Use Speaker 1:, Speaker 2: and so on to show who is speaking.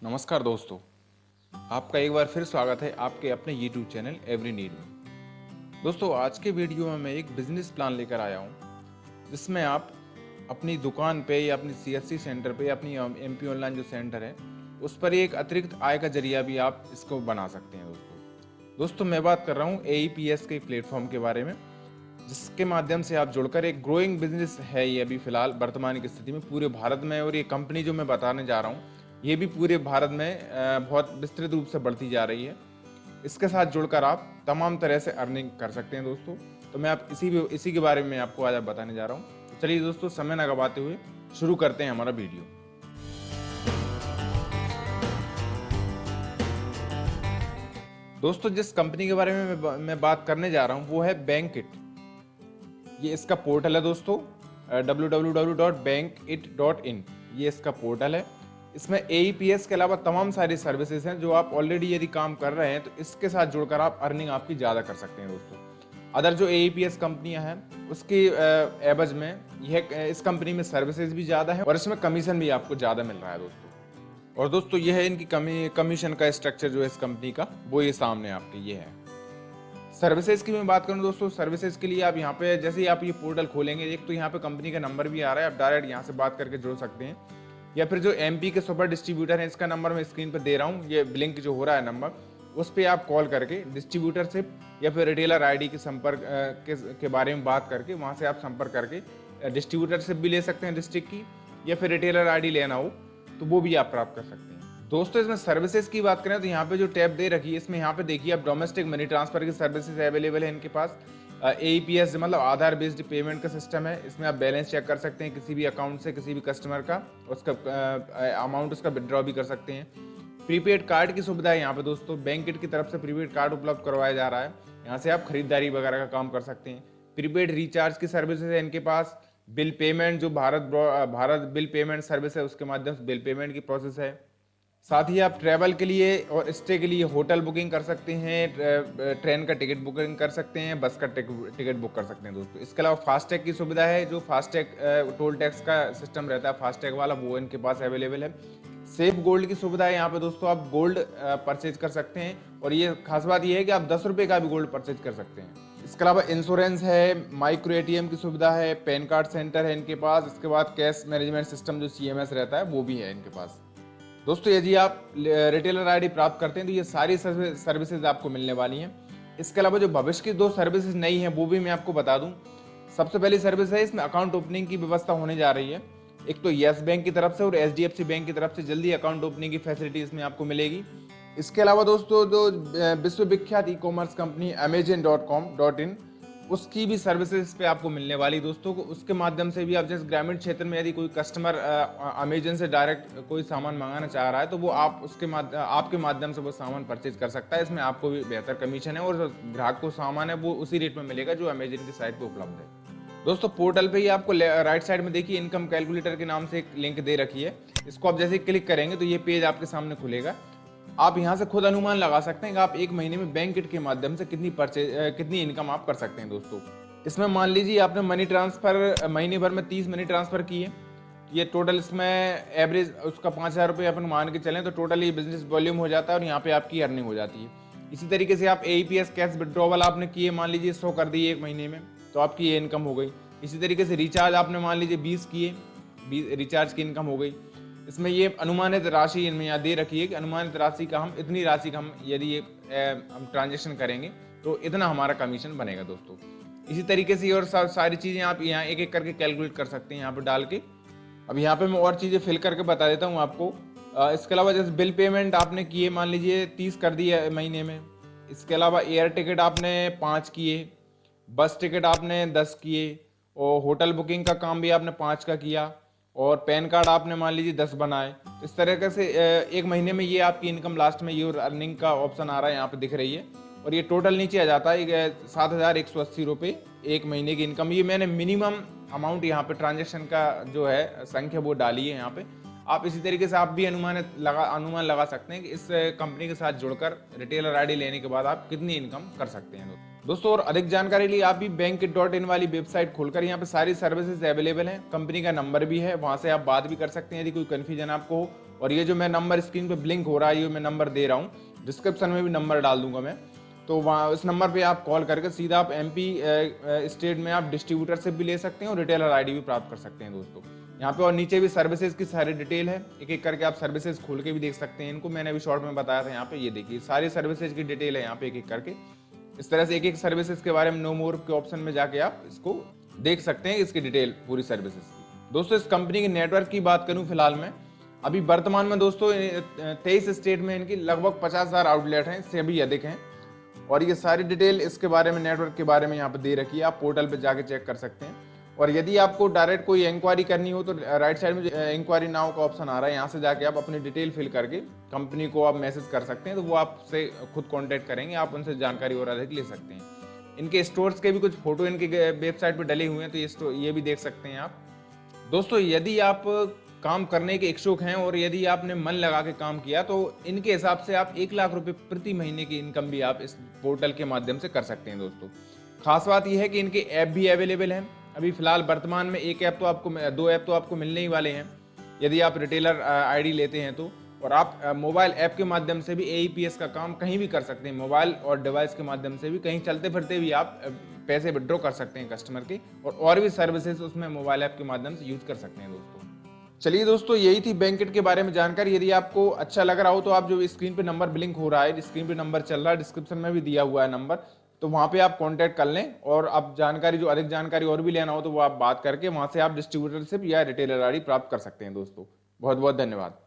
Speaker 1: नमस्कार दोस्तों, आपका एक बार फिर स्वागत है आपके अपने YouTube चैनल एवरी नीड में। दोस्तों, आज के वीडियो में मैं एक बिजनेस प्लान लेकर आया हूं, जिसमें आप अपनी दुकान पे या अपनी CSC सेंटर पे या अपनी MP ऑनलाइन जो सेंटर है उस पर एक अतिरिक्त आय का जरिया भी आप इसको बना सकते हैं। दोस्तों मैं बात कर रहा हूँ AEPS के प्लेटफॉर्म के बारे में, जिसके माध्यम से आप जुड़कर एक ग्रोइंग बिजनेस है ये अभी फिलहाल वर्तमान की स्थिति में पूरे भारत में। और ये कंपनी जो मैं बताने जा रहा हूँ ये भी पूरे भारत में बहुत विस्तृत रूप से बढ़ती जा रही है। इसके साथ जुड़कर आप तमाम तरह से अर्निंग कर सकते हैं दोस्तों। तो मैं आप इसी के बारे में आपको आज बताने जा रहा हूँ। तो चलिए दोस्तों, समय न गवाते हुए शुरू करते हैं हमारा वीडियो। दोस्तों, जिस कंपनी के बारे में मैं बात करने जा रहा हूँ वो है बैंकिट। ये इसका पोर्टल है दोस्तों, www.bankit.in। ये इसका पोर्टल है। इसमें AEPS के अलावा तमाम सारी सर्विसेज हैं जो आप ऑलरेडी यदि काम कर रहे हैं तो इसके साथ जुड़कर आप अर्निंग आपकी ज़्यादा कर सकते हैं दोस्तों। अदर जो AEPS कंपनियां हैं उसकी एवज में यह इस कंपनी में सर्विसेज भी ज़्यादा है और इसमें कमीशन भी आपको ज़्यादा मिल रहा है दोस्तों। और दोस्तों यह है इनकी कमीशन का स्ट्रक्चर जो है इस कंपनी का, वो ये सामने आपके ये है। सर्विसेज की मैं बात करूं दोस्तों, सर्विसेज के लिए आप यहाँ पे जैसे ही आप ये पोर्टल खोलेंगे, एक तो यहाँ पे कंपनी का नंबर भी आ रहा है, आप डायरेक्ट यहाँ से बात करके जुड़ सकते हैं। या फिर जो MP के सुपर डिस्ट्रीब्यूटर है, इसका नंबर मैं स्क्रीन पर दे रहा हूँ, ये ब्लिंक जो हो रहा है नंबर, उस पर आप कॉल करके डिस्ट्रीब्यूटरशिप या फिर रिटेलर ID के संपर्क के बारे में बात करके वहाँ से आप संपर्क करके डिस्ट्रीब्यूटरशिप भी ले सकते हैं डिस्ट्रिक्ट की, या फिर रिटेलर ID लेना हो तो वो भी आप प्राप्त कर सकते हैं। दोस्तों इसमें सर्विसेज की बात करें तो यहाँ पे जो टैब दे रखी है, इसमें यहाँ पे देखिए आप डोमेस्टिक मनी ट्रांसफर की सर्विसेज अवेलेबल है इनके पास। AEPS मतलब आधार बेस्ड पेमेंट का सिस्टम है। इसमें आप बैलेंस चेक कर सकते हैं किसी भी अकाउंट से, किसी भी कस्टमर का, उसका अमाउंट उसका विड्रॉ भी कर सकते हैं। प्रीपेड कार्ड की सुविधा है यहाँ पे दोस्तों, बैंकिट की तरफ से प्रीपेड कार्ड उपलब्ध करवाया जा रहा है। यहाँ से आप खरीदारी वगैरह का काम कर सकते हैं। प्रीपेड रिचार्ज की सर्विसेज है इनके पास। बिल पेमेंट जो भारत बिल पेमेंट सर्विस है उसके माध्यम से बिल पेमेंट की प्रोसेस है। साथ ही आप ट्रैवल के लिए और स्टे के लिए होटल बुकिंग कर सकते हैं, ट्रेन का टिकट बुकिंग कर सकते हैं, बस का टिकट बुक कर सकते हैं दोस्तों। इसके अलावा फास्टैग की सुविधा है, जो फास्टैग टोल टैक्स का सिस्टम रहता है फास्टैग वाला, वो इनके पास अवेलेबल है। सेफ गोल्ड की सुविधा है यहाँ पे दोस्तों, आप गोल्ड परचेज कर सकते हैं। और ये खास बात ये है कि आप 10 रुपये का भी गोल्ड परचेज कर सकते हैं। इसके अलावा इंश्योरेंस है, माइक्रो ATM की सुविधा है, पैन कार्ड सेंटर है इनके पास। इसके बाद कैश मैनेजमेंट सिस्टम जो CMS रहता है वो भी है इनके पास। दोस्तों यदि आप रिटेलर ID प्राप्त करते हैं तो ये सारी सर्विसेज आपको मिलने वाली हैं। इसके अलावा जो भविष्य की 2 सर्विसेज नई हैं वो भी मैं आपको बता दूं। सबसे पहली सर्विस है, इसमें अकाउंट ओपनिंग की व्यवस्था होने जा रही है। एक तो यस बैंक की तरफ से और HDFC बैंक की तरफ से जल्दी अकाउंट ओपनिंग की फैसिलिटी इसमें आपको मिलेगी। इसके अलावा दोस्तों जो विश्व विख्यात E-कॉमर्स कंपनी Amazon.com.in उसकी भी सर्विसेज इस पे आपको मिलने वाली दोस्तों को। उसके माध्यम से भी आप जैसे ग्रामीण क्षेत्र में यदि कोई कस्टमर अमेजन से डायरेक्ट कोई सामान मंगाना चाह रहा है तो वो आप आपके माध्यम से वो सामान परचेज कर सकता है। इसमें आपको भी बेहतर कमीशन है और जो ग्राहक को सामान है वो उसी रेट में मिलेगा जो अमेजन की साइट पे उपलब्ध है। दोस्तों पोर्टल पे ही आपको राइट साइड में देखिए इनकम कैलकुलेटर के नाम से एक लिंक दे रखी है। इसको आप जैसे क्लिक करेंगे तो ये पेज आपके सामने खुलेगा। आप यहाँ से खुद अनुमान लगा सकते हैं कि आप एक महीने में बैंकिट के माध्यम से कितनी इनकम आप कर सकते हैं दोस्तों। इसमें मान लीजिए आपने मनी ट्रांसफर महीने भर में 30 मनी ट्रांसफर किए, ये टोटल इसमें एवरेज उसका 5,000 रुपये अपन मान के चलें तो टोटल ये बिजनेस वॉल्यूम हो जाता है और यहाँ पे आपकी अर्निंग हो जाती है। इसी तरीके से आप AEPS कैश विड्रॉवल आपने किए, मान लीजिए 100 कर दिए एक महीने में, तो आपकी ये इनकम हो गई। इसी तरीके से रिचार्ज आपने मान लीजिए 20 किए, 20 रिचार्ज की इनकम हो गई। इसमें ये अनुमानित राशि इनमें यहाँ दे रखी है कि अनुमानित राशि का हम इतनी राशि का हम यदि ये हम ट्रांजेक्शन करेंगे तो इतना हमारा कमीशन बनेगा दोस्तों। इसी तरीके से और सारी चीज़ें आप यहाँ एक एक करके कैलकुलेट कर सकते हैं यहाँ पर डाल के। अब यहाँ पे मैं और चीज़ें फिल करके बता देता हूँ आपको। इसके अलावा जैसे बिल पेमेंट आपने किए मान लीजिए 30 कर दिए महीने में। इसके अलावा एयर टिकट आपने 5 किए, बस टिकट आपने 10 किए, और होटल बुकिंग का काम भी आपने 5 का किया, और पैन कार्ड आपने मान लीजिए 10 बनाए। इस तरीके से एक महीने में ये आपकी इनकम लास्ट में ये अर्निंग का ऑप्शन आ रहा है यहाँ पे दिख रही है। और ये टोटल नीचे आ जाता है 7,180 रुपये एक महीने की इनकम। ये मैंने मिनिमम अमाउंट यहाँ पे ट्रांजेक्शन का जो है संख्या वो डाली है यहाँ पे। आप इसी तरीके से आप भी अनुमान लगा सकते हैं कि इस कंपनी के साथ जुड़कर रिटेलर ID लेने के बाद आप कितनी इनकम कर सकते हैं। दोस्तों और अधिक जानकारी के लिए आप भी Bankit.in वाली वेबसाइट खोलकर यहाँ पे सारी सर्विसेज अवेलेबल हैं, कंपनी का नंबर भी है, वहाँ से आप बात भी कर सकते हैं यदि कोई कन्फ्यूजन आपको हो। और ये जो मैं नंबर स्क्रीन पे ब्लिंक हो रहा है, ये मैं नंबर दे रहा हूँ, डिस्क्रिप्शन में भी नंबर डाल दूंगा मैं, तो वहाँ उस नंबर पे आप कॉल करके सीधा आप MP स्टेट में आप डिस्ट्रीब्यूटरशिप भी ले सकते हैं और रिटेलर ID भी प्राप्त कर सकते हैं दोस्तों। यहाँ पे और नीचे भी सर्विसेज की सारी डिटेल है, एक एक करके आप सर्विसेज खोल के भी देख सकते हैं इनको, मैंने अभी शॉर्ट में बताया था। यहाँ पे ये देखिए सारी सर्विसेज की डिटेल है यहाँ पे एक एक करके, इस तरह से एक एक सर्विसेज के बारे में नो मोर के ऑप्शन में जाके आप इसको देख सकते हैं, इसकी डिटेल पूरी सर्विसेज की। दोस्तों इस कंपनी के नेटवर्क की बात करूं फिलहाल में, अभी वर्तमान में दोस्तों 23 स्टेट में इनकी लगभग 50,000 आउटलेट हैं, इससे भी अधिक हैं। और ये सारी डिटेल इसके बारे में, नेटवर्क के बारे में यहाँ पे दे रखी है, आप पोर्टल पे जाके चेक कर सकते हैं। और यदि आपको डायरेक्ट कोई इंक्वायरी करनी हो तो राइट साइड में इंक्वायरी नाउ का ऑप्शन आ रहा है, यहाँ से जाके आप अपनी डिटेल फिल करके कंपनी को आप मैसेज कर सकते हैं, तो वो आपसे खुद कांटेक्ट करेंगे, आप उनसे जानकारी और अधिक ले सकते हैं। इनके स्टोर्स के भी कुछ फोटो इनके वेबसाइट पे डले हुए हैं, तो ये भी देख सकते हैं आप। दोस्तों यदि आप काम करने के इच्छुक हैं और यदि आपने मन लगा के काम किया तो इनके हिसाब से आप 1 लाख रुपए प्रति महीने की इनकम भी आप इस पोर्टल के माध्यम से कर सकते हैं दोस्तों। खास बात यह है कि इनके ऐप भी अवेलेबल हैं, अभी फिलहाल वर्तमान में 2 ऐप तो आपको मिलने ही वाले हैं यदि आप रिटेलर ID लेते हैं तो। और आप मोबाइल ऐप के माध्यम से भी AEPS का काम कहीं भी कर सकते हैं, मोबाइल और डिवाइस के माध्यम से भी कहीं चलते फिरते भी आप पैसे विड्रॉ कर सकते हैं कस्टमर के, और भी सर्विसेज उसमें मोबाइल ऐप के माध्यम से यूज कर सकते हैं दोस्तों। चलिए दोस्तों यही थी Bankit के बारे में जानकारी। यदि आपको अच्छा लग रहा हो तो आप जो स्क्रीन पे नंबर ब्लिंक हो रहा है, स्क्रीन पे नंबर चल रहा है, डिस्क्रिप्शन में भी दिया हुआ है नंबर, तो वहाँ पे आप कांटेक्ट कर लें। और आप जानकारी जो अधिक जानकारी और भी लेना हो तो वो आप बात करके वहाँ से आप डिस्ट्रीब्यूटरशिप या रिटेलर ID प्राप्त कर सकते हैं दोस्तों। बहुत बहुत धन्यवाद।